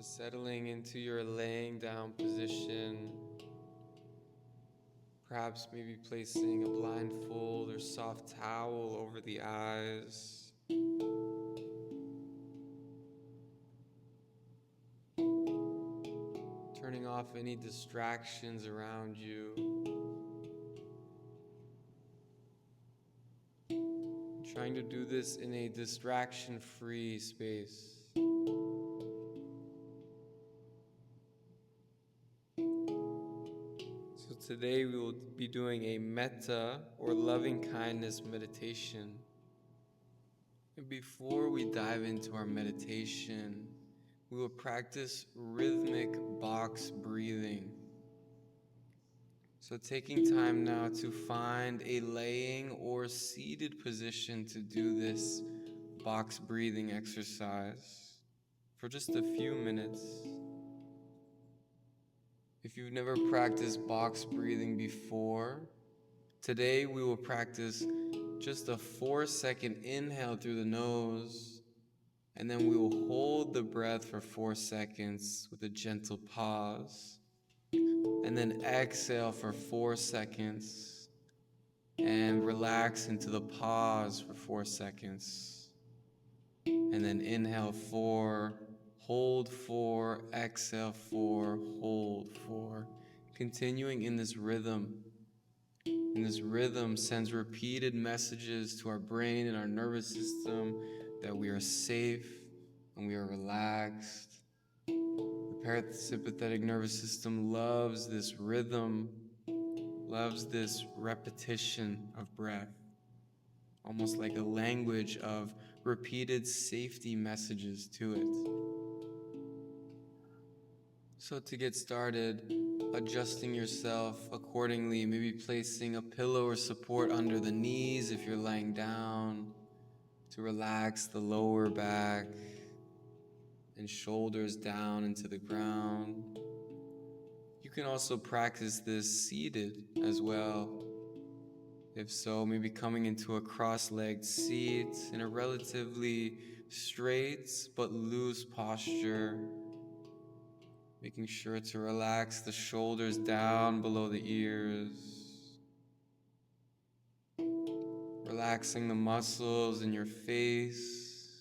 So settling into your laying down position, perhaps maybe placing a blindfold or soft towel over the eyes. Turning off any distractions around you. Trying to do this in a distraction-free space. So today we will be doing a Metta or loving kindness meditation. And before we dive into our meditation, we will practice rhythmic box breathing. So taking time now to find a laying or seated position to do this box breathing exercise for just a few minutes. If you've never practiced box breathing before, today we will practice just a 4-second inhale through the nose, and then we will hold the breath for 4 seconds with a gentle pause, and then exhale for 4 seconds and relax into the pause for 4 seconds, and then inhale 4, hold 4, exhale 4, hold 4, continuing in this rhythm. And this rhythm sends repeated messages to our brain and our nervous system that we are safe and we are relaxed. The parasympathetic nervous system loves this rhythm, loves this repetition of breath, almost like a language of repeated safety messages to it. So to get started, adjusting yourself accordingly, maybe placing a pillow or support under the knees if you're lying down, to relax the lower back and shoulders down into the ground. You can also practice this seated as well. If so, maybe coming into a cross-legged seat in a relatively straight but loose posture, making sure to relax the shoulders down below the ears, relaxing the muscles in your face,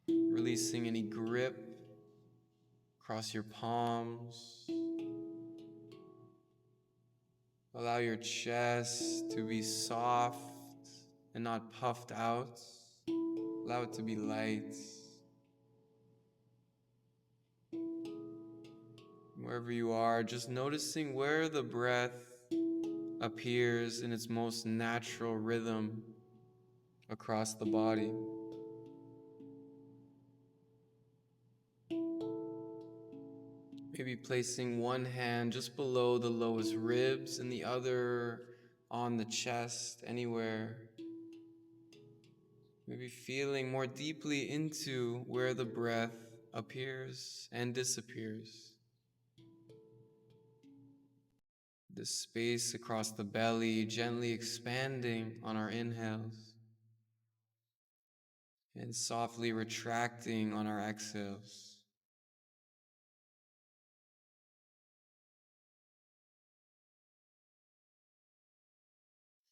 releasing any grip across your palms. Allow your chest to be soft and not puffed out. Allow it to be light. Wherever you are, just noticing where the breath appears in its most natural rhythm across the body. Maybe placing one hand just below the lowest ribs and the other on the chest, anywhere. Maybe feeling more deeply into where the breath appears and disappears. The space across the belly gently expanding on our inhales and softly retracting on our exhales.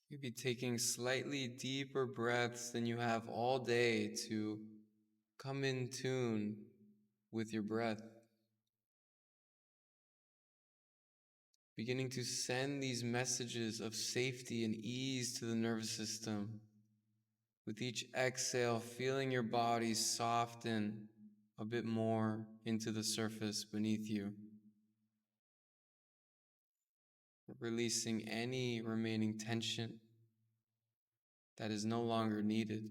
You'll be taking slightly deeper breaths than you have all day to come in tune with your breath. Beginning to send these messages of safety and ease to the nervous system. With each exhale, feeling your body soften a bit more into the surface beneath you. Releasing any remaining tension that is no longer needed.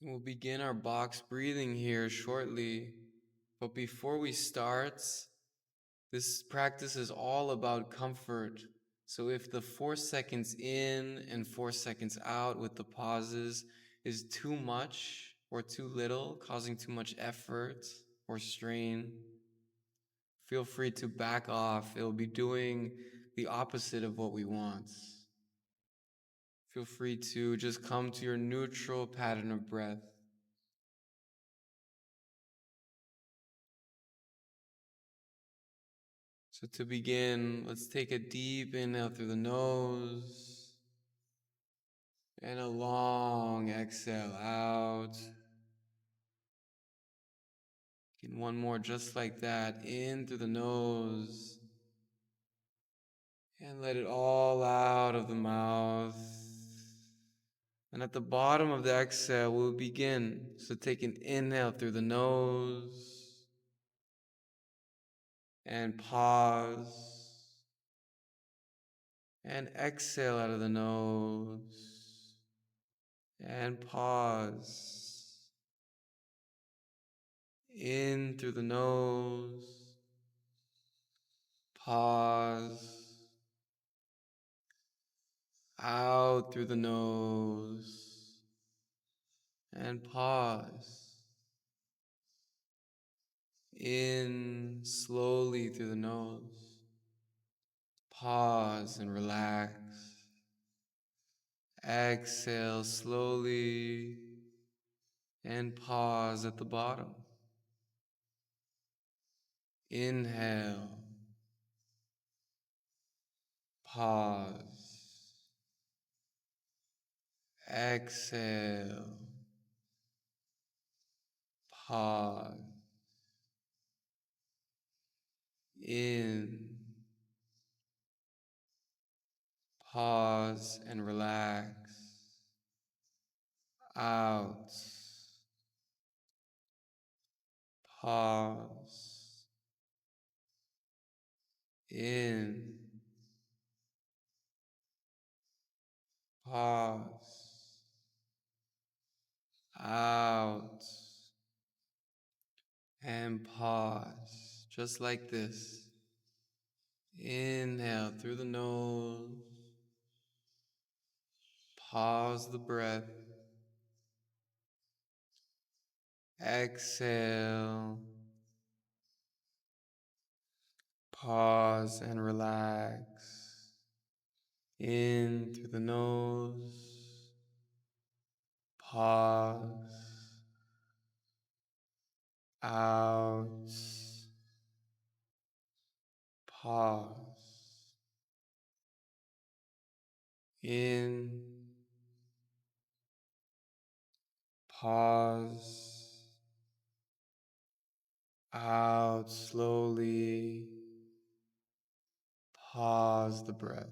We'll begin our box breathing here shortly, but before we start, this practice is all about comfort. So if the 4 seconds in and 4 seconds out with the pauses is too much or too little, causing too much effort or strain, feel free to back off. It'll be doing the opposite of what we want. Feel free to just come to your neutral pattern of breath. So to begin, let's take a deep inhale through the nose and a long exhale out. And one more just like that, in through the nose and let it all out of the mouth. And at the bottom of the exhale, we'll begin. So take an inhale through the nose and pause. And exhale out of the nose and pause. In through the nose, pause. Out through the nose and pause. In slowly through the nose. Pause and relax. Exhale slowly and pause at the bottom. Inhale. Pause. Exhale. Pause. In. Pause and relax. Out. Pause. In. Pause. Out. And pause. Just like this. Inhale through the nose. Pause the breath. Exhale. Pause and relax. In through the nose. Pause. Out. Pause. In. Pause. Out slowly. Pause the breath.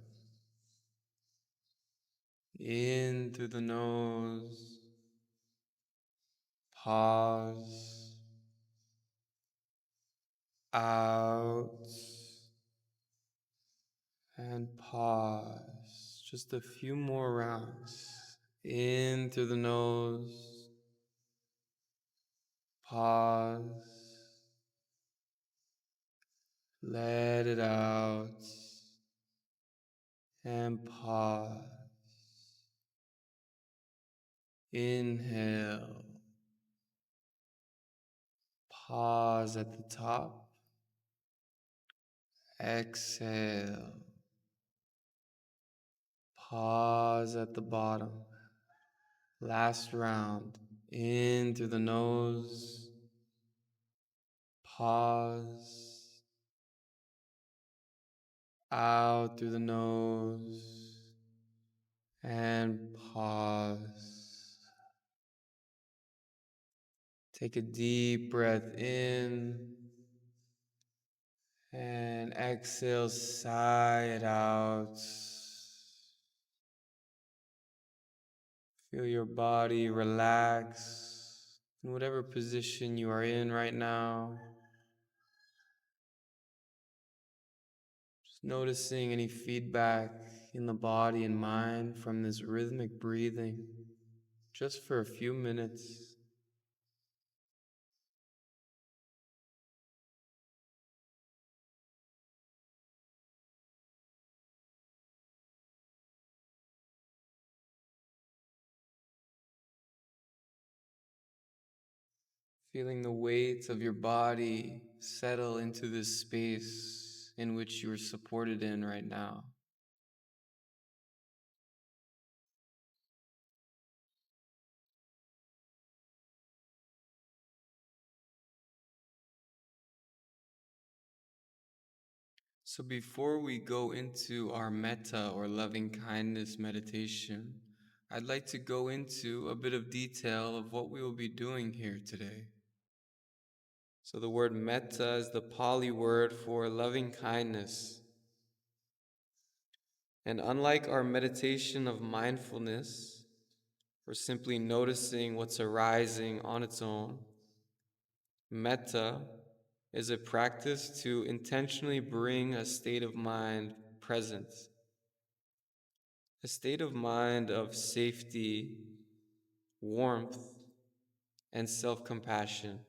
In through the nose. Pause. Out. And pause. Just a few more rounds. In through the nose. Pause. Let it out. And pause. Inhale. Pause at the top. Exhale. Pause at the bottom. Last round. In through the nose. Pause. Out through the nose. And pause. Take a deep breath in. And exhale, sigh it out. Feel your body relax in whatever position you are in right now. Just noticing any feedback in the body and mind from this rhythmic breathing, just for a few minutes. Feeling the weight of your body settle into this space in which you are supported in right now. So before we go into our metta or loving kindness meditation, I'd like to go into a bit of detail of what we will be doing here today. So the word metta is the Pali word for loving kindness. And unlike our meditation of mindfulness, or simply noticing what's arising on its own, metta is a practice to intentionally bring a state of mind present, a state of mind of safety, warmth, and self-compassion.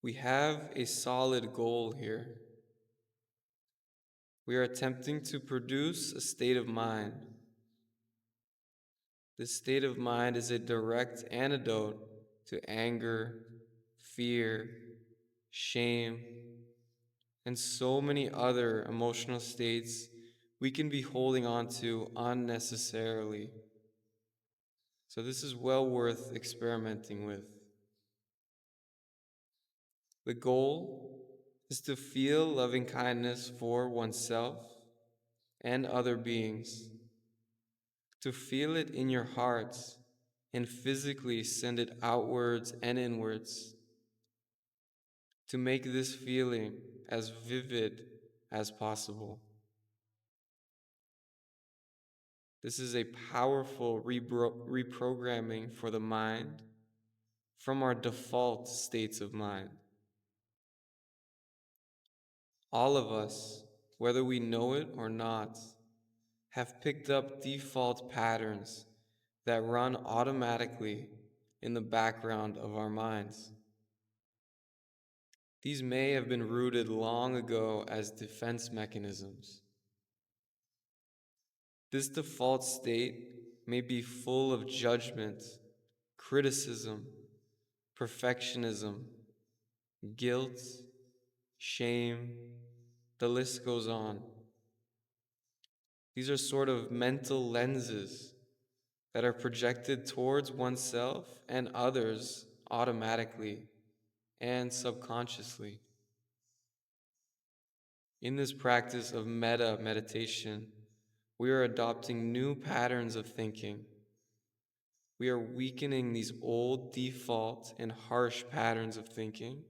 We have a solid goal here. We are attempting to produce a state of mind. This state of mind is a direct antidote to anger, fear, shame, and so many other emotional states we can be holding on to unnecessarily. So this is well worth experimenting with. The goal is to feel loving kindness for oneself and other beings, to feel it in your hearts and physically send it outwards and inwards, to make this feeling as vivid as possible. This is a powerful reprogramming for the mind from our default states of mind. All of us, whether we know it or not, have picked up default patterns that run automatically in the background of our minds. These may have been rooted long ago as defense mechanisms. This default state may be full of judgment, criticism, perfectionism, guilt, shame, the list goes on. These are sort of mental lenses that are projected towards oneself and others automatically and subconsciously. In this practice of metta meditation, we are adopting new patterns of thinking. We are weakening these old default and harsh patterns of thinking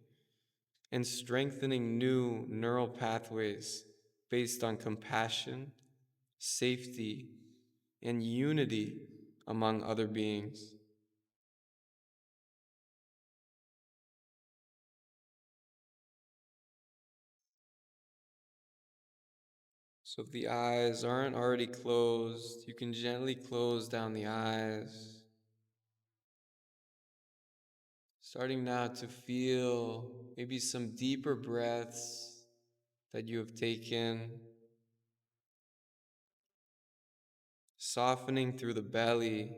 and strengthening new neural pathways based on compassion, safety, and unity among other beings. So if the eyes aren't already closed, you can gently close down the eyes. Starting now to feel maybe some deeper breaths that you have taken, softening through the belly,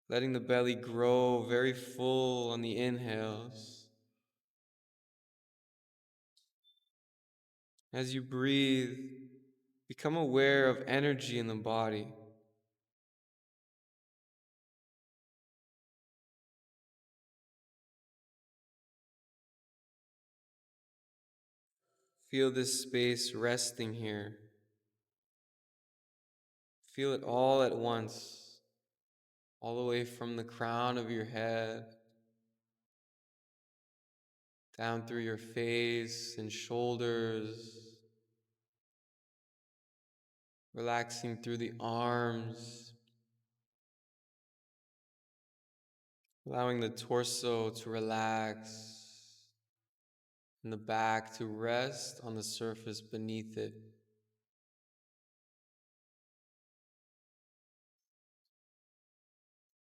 letting the belly grow very full on the inhales. As you breathe, become aware of energy in the body. Feel this space resting here. Feel it all at once, all the way from the crown of your head, down through your face and shoulders, relaxing through the arms, allowing the torso to relax and the back to rest on the surface beneath it.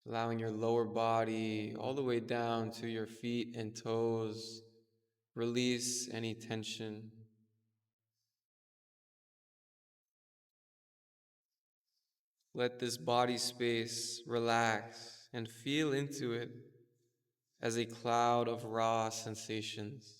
Allowing your lower body all the way down to your feet and toes. Release any tension. Let this body space relax and feel into it as a cloud of raw sensations.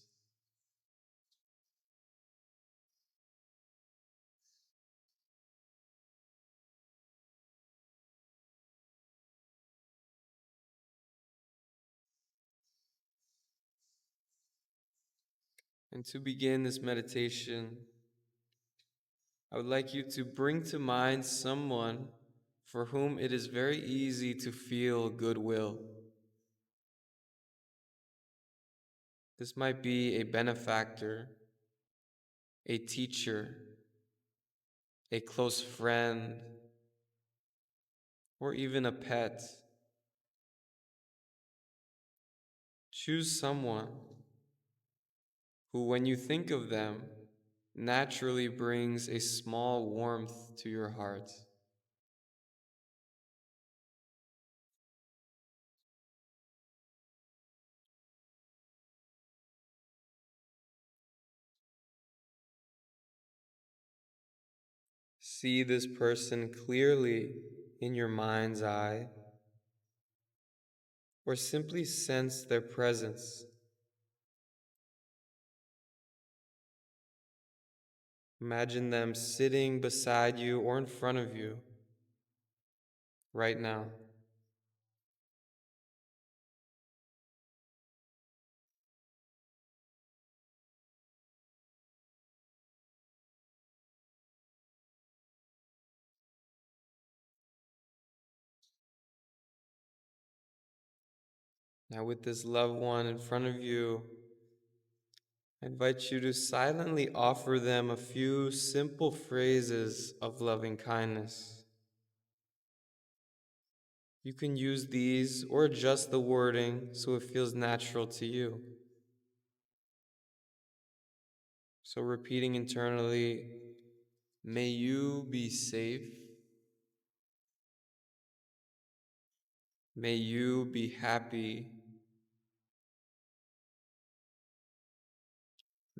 And to begin this meditation, I would like you to bring to mind someone for whom it is very easy to feel goodwill. This might be a benefactor, a teacher, a close friend, or even a pet. Choose someone who, when you think of them, naturally brings a small warmth to your heart. See this person clearly in your mind's eye, or simply sense their presence. Imagine them sitting beside you or in front of you right now. Now, with this loved one in front of you, I invite you to silently offer them a few simple phrases of loving kindness. You can use these or adjust the wording so it feels natural to you. So, repeating internally, may you be safe. May you be happy.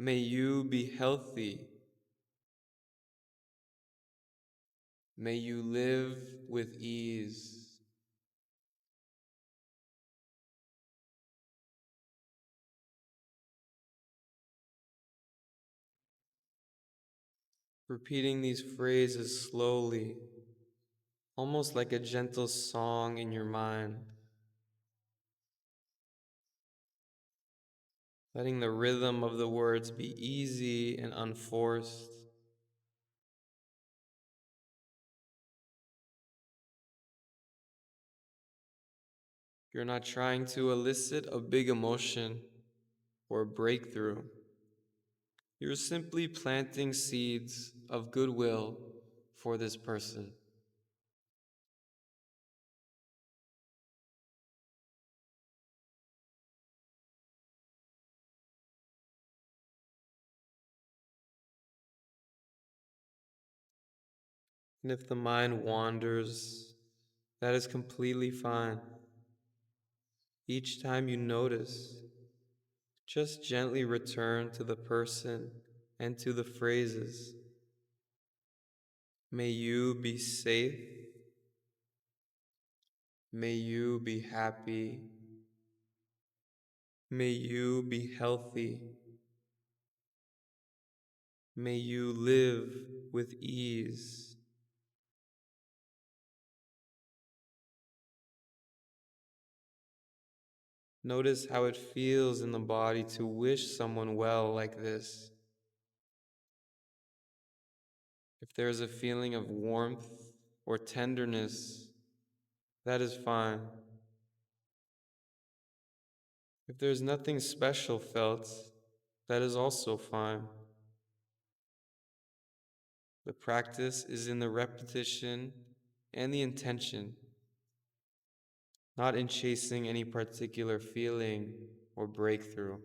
May you be healthy. May you live with ease. Repeating these phrases slowly, almost like a gentle song in your mind, letting the rhythm of the words be easy and unforced. You're not trying to elicit a big emotion or breakthrough. You're simply planting seeds of goodwill for this person. And if the mind wanders, that is completely fine. Each time you notice, just gently return to the person and to the phrases. May you be safe. May you be happy. May you be healthy. May you live with ease. Notice how it feels in the body to wish someone well like this. If there is a feeling of warmth or tenderness, that is fine. If there is nothing special felt, that is also fine. The practice is in the repetition and the intention, not in chasing any particular feeling or breakthrough.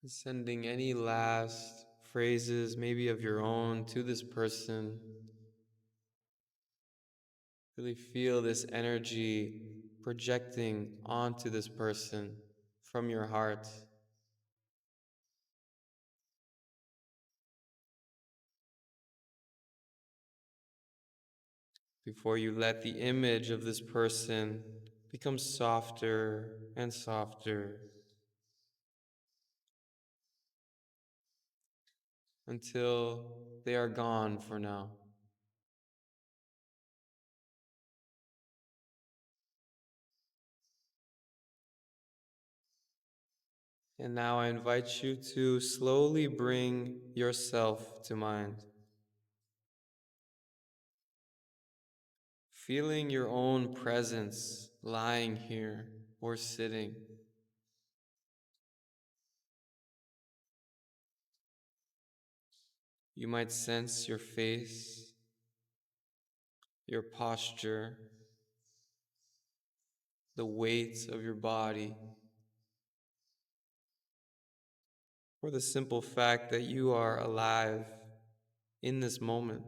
Sending any last phrases, maybe of your own, to this person. Really feel this energy projecting onto this person from your heart. Before you let the image of this person become softer and softer until they are gone for now. And now I invite you to slowly bring yourself to mind, feeling your own presence lying here or sitting. You might sense your face, your posture, the weight of your body, or the simple fact that you are alive in this moment.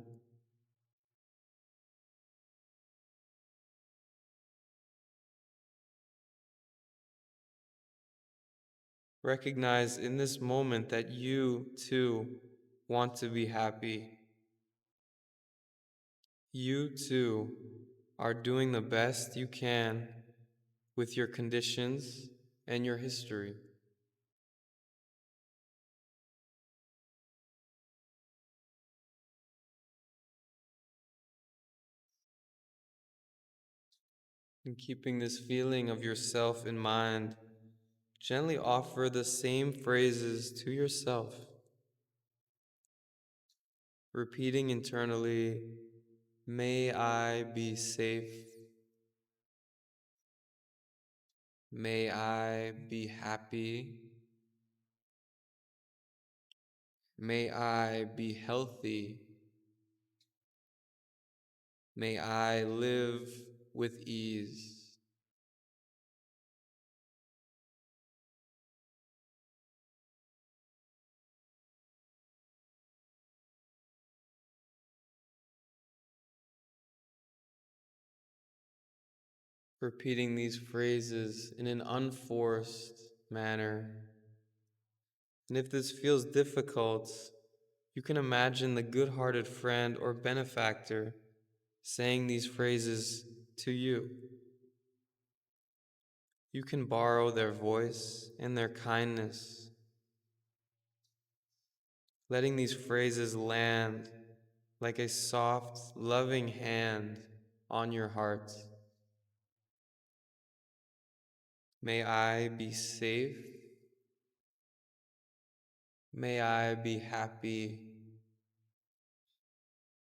Recognize in this moment that you too want to be happy. You too are doing the best you can with your conditions and your history. And keeping this feeling of yourself in mind, gently offer the same phrases to yourself, repeating internally, may I be safe, may I be happy, may I be healthy, may I live with ease. Repeating these phrases in an unforced manner. And if this feels difficult, you can imagine the good-hearted friend or benefactor saying these phrases to you. You can borrow their voice and their kindness, letting these phrases land like a soft, loving hand on your heart. May I be safe. May I be happy.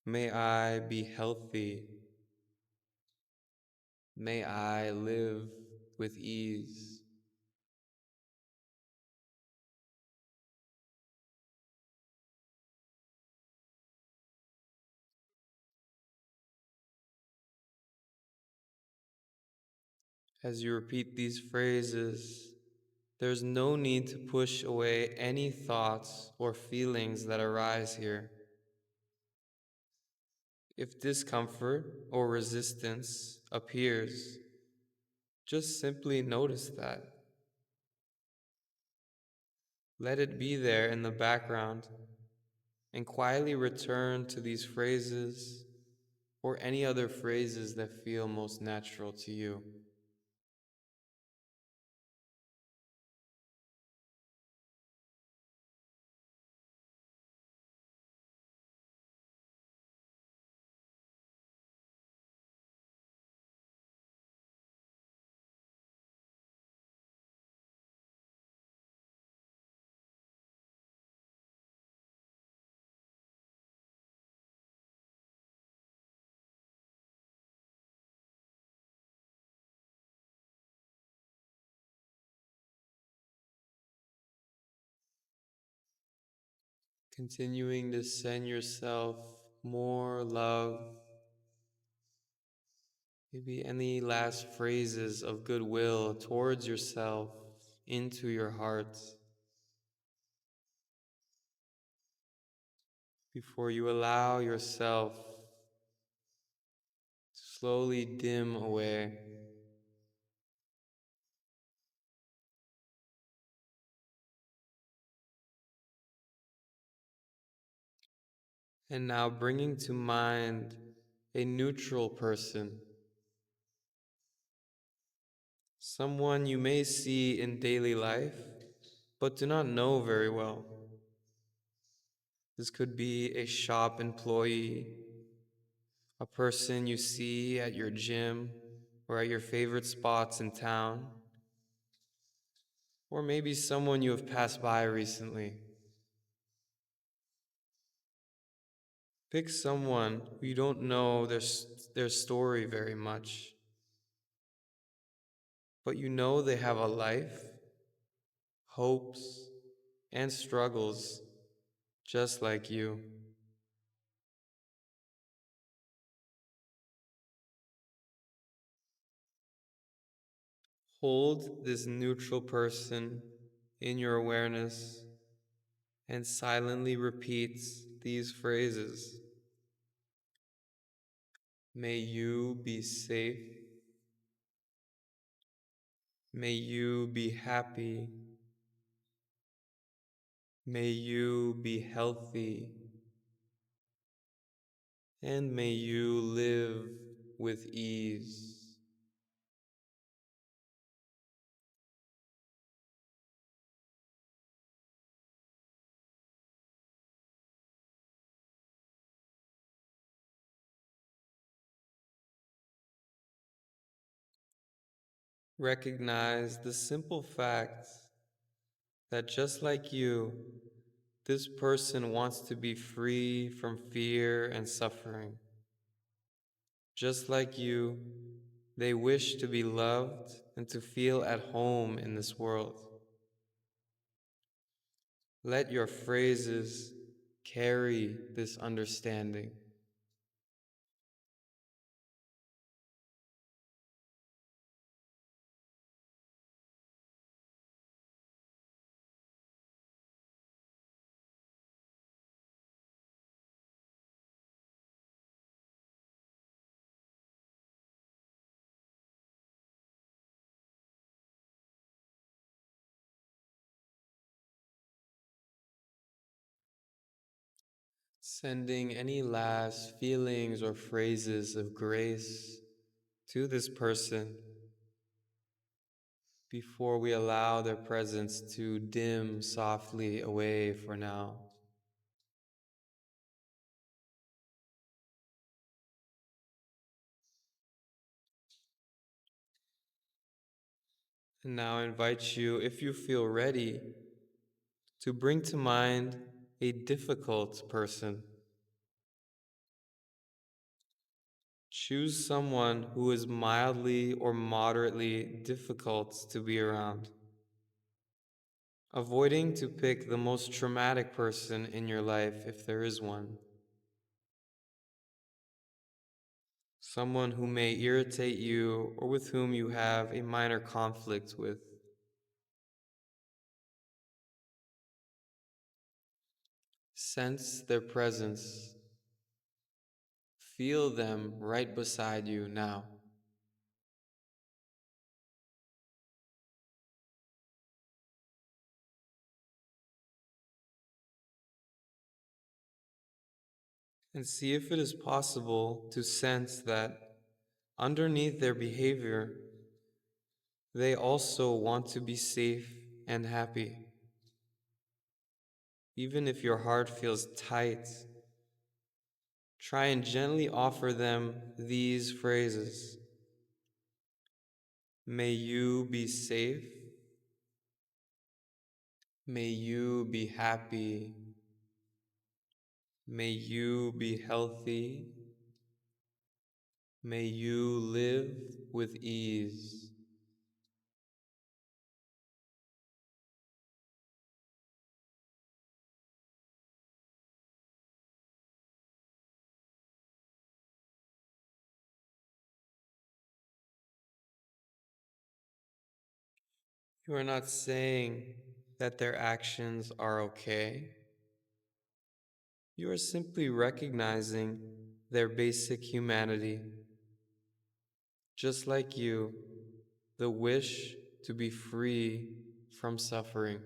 May I be healthy. May I live with ease. As you repeat these phrases, there's no need to push away any thoughts or feelings that arise here. If discomfort or resistance appears, just simply notice that. Let it be there in the background and quietly return to these phrases or any other phrases that feel most natural to you. Continuing to send yourself more love, maybe any last phrases of goodwill towards yourself into your heart. before you allow yourself to slowly dim away. And now bringing to mind a neutral person, someone you may see in daily life, but do not know very well. This could be a shop employee, a person you see at your gym or at your favorite spots in town, or maybe someone you have passed by recently. Pick someone who you don't know their story very much, but you know they have a life, hopes, and struggles just like you. Hold this neutral person in your awareness and silently repeat these phrases. May you be safe. May you be happy. May you be healthy. And may you live with ease. Recognize the simple fact that just like you, this person wants to be free from fear and suffering. Just like you, they wish to be loved and to feel at home in this world. Let your phrases carry this understanding. Sending any last feelings or phrases of grace to this person before we allow their presence to dim softly away for now. And now I invite you, if you feel ready, to bring to mind a difficult person. Choose someone who is mildly or moderately difficult to be around, avoiding to pick the most traumatic person in your life if there is one. Someone who may irritate you or with whom you have a minor conflict with. Sense their presence. Feel them right beside you now. And see if it is possible to sense that underneath their behavior, they also want to be safe and happy. Even if your heart feels tight, try and gently offer them these phrases. May you be safe. May you be happy. May you be healthy. May you live with ease. You are not saying that their actions are okay. You are simply recognizing their basic humanity. Just like you, the wish to be free from suffering.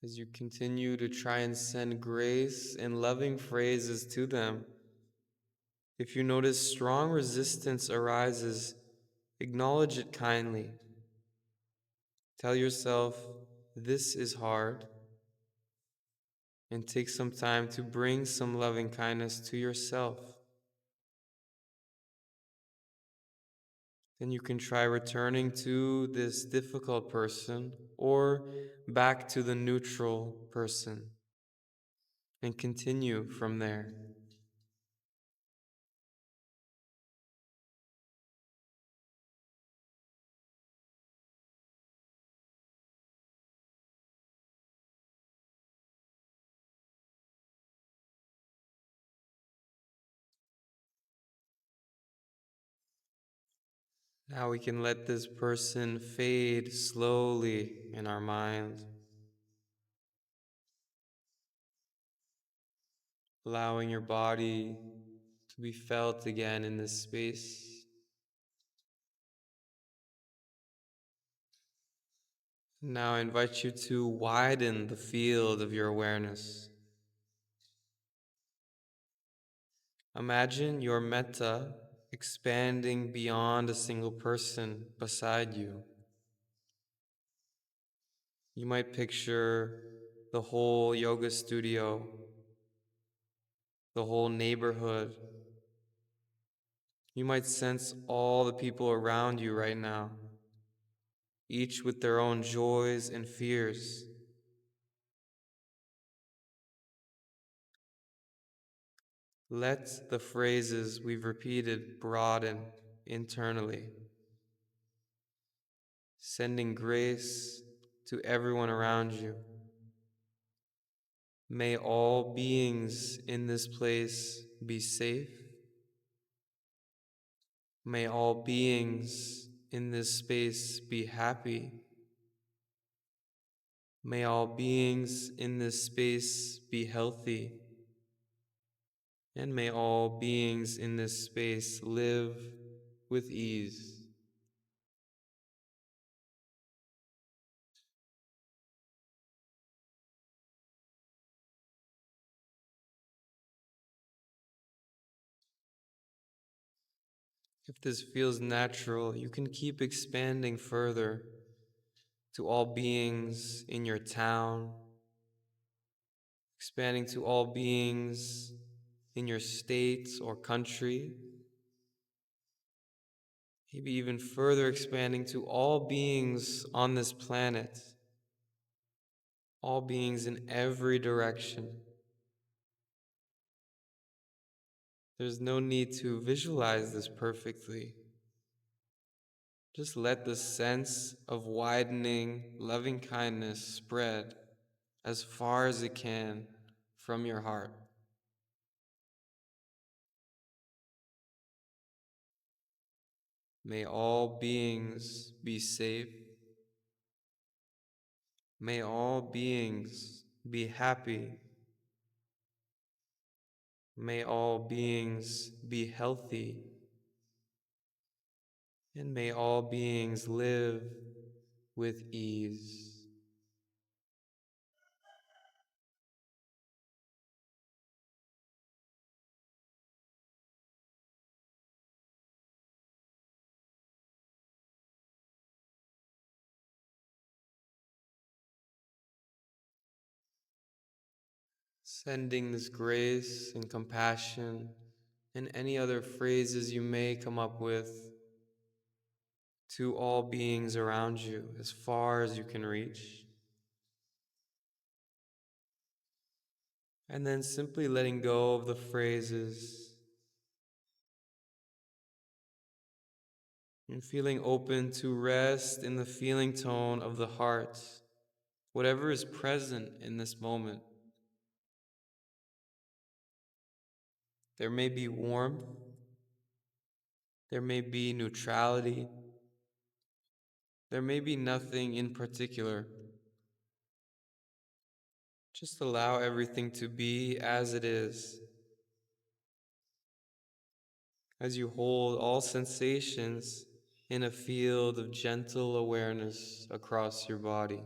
As you continue to try and send grace and loving phrases to them, if you notice strong resistance arises, acknowledge it kindly. Tell yourself, this is hard, and take some time to bring some loving kindness to yourself. Then you can try returning to this difficult person or back to the neutral person and continue from there. Now we can let this person fade slowly in our mind, allowing your body to be felt again in this space. Now I invite you to widen the field of your awareness. Imagine your metta expanding beyond a single person beside you. You might picture the whole yoga studio, the whole neighborhood. You might sense all the people around you right now, each with their own joys and fears. Let the phrases we've repeated broaden internally, sending grace to everyone around you. May all beings in this place be safe. May all beings in this space be happy. May all beings in this space be healthy. And may all beings in this space live with ease. If this feels natural, you can keep expanding further to all beings in your town, expanding to all beings in your state or country, maybe even further expanding to all beings on this planet, all beings in every direction. There's no need to visualize this perfectly. Just let the sense of widening loving kindness spread as far as it can from your heart. May all beings be safe. May all beings be happy. May all beings be healthy. And may all beings live with ease. Sending this grace and compassion and any other phrases you may come up with to all beings around you as far as you can reach. And then simply letting go of the phrases and feeling open to rest in the feeling tone of the heart, whatever is present in this moment. There may be warmth, There may be neutrality. There may be nothing in particular. Just allow everything to be as it is, as you hold all sensations in a field of gentle awareness across your body.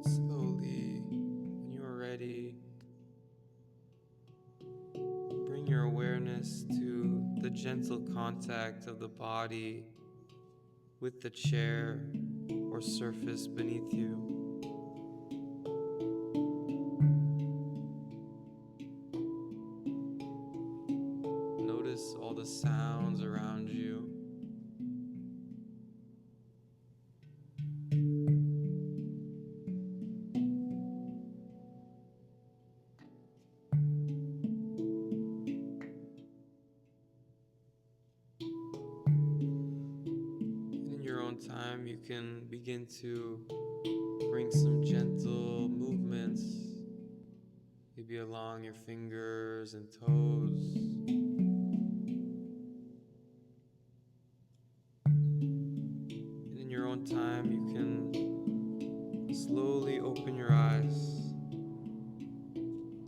Slowly, when you are ready, bring your awareness to the gentle contact of the body with the chair or surface beneath you. Notice all the sounds around you. And in your own time, you can begin to bring some gentle movements, maybe along your fingers and toes. And in your own time, you can slowly open your eyes,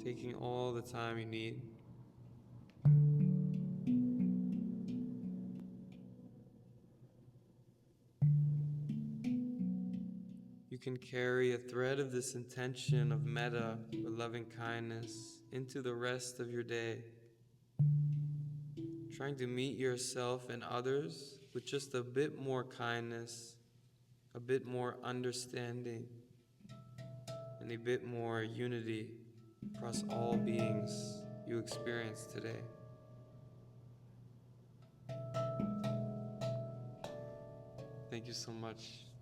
taking all the time you need. You can carry a thread of this intention of metta, or loving kindness, into the rest of your day, trying to meet yourself and others with just a bit more kindness, a bit more understanding, and a bit more unity across all beings you experience today. Thank you so much.